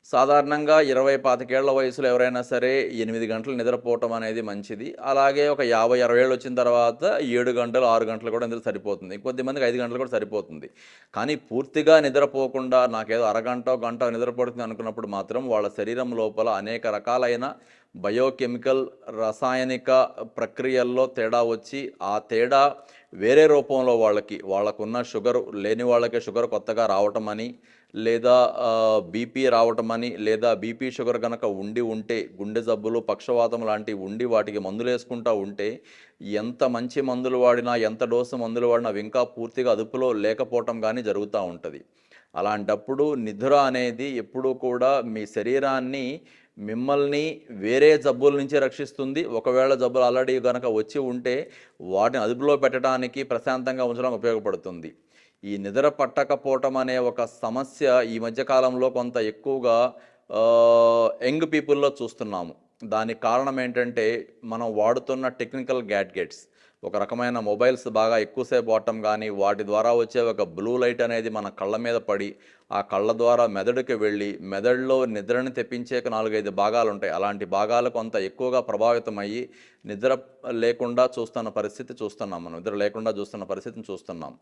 సాధారణంగా 20, 25 వయసులో ఎవరైనా సరే 8 గంటలు నిద్రపోవటం అనేది మంచిది. అలాగే ఒక 50, 60 ఏళ్ళు వచ్చిన తర్వాత 7 గంటలు, 6 గంటలు కూడా నిద్ర సరిపోతుంది. కొద్దిమందికి 5 గంటలు కూడా సరిపోతుంది. కానీ పూర్తిగా నిద్రపోకుండా నాకేదో అరగంటో, గంటో నిద్రపడుతుంది అనుకున్నప్పుడు మాత్రం వాళ్ళ శరీరం లోపల అనేక రకాలైన బయోకెమికల్, రసాయనిక ప్రక్రియల్లో తేడా వచ్చి, ఆ తేడా వేరే రూపంలో వాళ్ళకున్న షుగర్ లేని వాళ్ళకి షుగర్ కొత్తగా రావటమని, లేదా బీపీ రావటమని, లేదా బీపీ షుగర్ గనక ఉంటే గుండె జబ్బులు, పక్షవాతం లాంటివి ఉండి వాటికి మందులేసుకుంటా ఉంటే ఎంత మంచి మందులు వాడినా, ఎంత డోసు మందులు వాడినా అవి ఇంకా పూర్తిగా అదుపులో లేకపోవటం కానీ జరుగుతూ ఉంటుంది. అలాంటప్పుడు నిద్ర అనేది ఎప్పుడూ కూడా మీ శరీరాన్ని, మిమ్మల్ని వేరే జబ్బుల నుంచి రక్షిస్తుంది. ఒకవేళ జబ్బులు ఆల్రెడీ గనక వచ్చి ఉంటే వాటిని అదుపులో పెట్టడానికి, ప్రశాంతంగా ఉంచడానికి ఉపయోగపడుతుంది. ఈ నిద్ర పట్టకపోవటం అనే ఒక సమస్య ఈ మధ్య కాలంలో కొంత ఎక్కువగా యంగ్ పీపుల్‌లో చూస్తున్నాము. దానికి కారణం ఏంటంటే, మనం వాడుతున్న టెక్నికల్ గ్యాడ్గెట్స్. ఒక రకమైన మొబైల్స్ బాగా ఎక్కువసేపు వాడటం గానీ, వాటి ద్వారా వచ్చే ఒక బ్లూ లైట్ అనేది మన కళ్ళ మీద పడి, ఆ కళ్ళ ద్వారా మెదడుకి వెళ్ళి, మెదడులో నిద్రని తెప్పించే 4, 5 భాగాలుంటాయి. అలాంటి భాగాలు కొంత ఎక్కువగా ప్రభావితమయ్యి, నిద్ర లేకుండా చూస్తున్న పరిస్థితి చూస్తున్నాం మనం. నిద్ర లేకుండా చూస్తున్న పరిస్థితిని చూస్తున్నాం.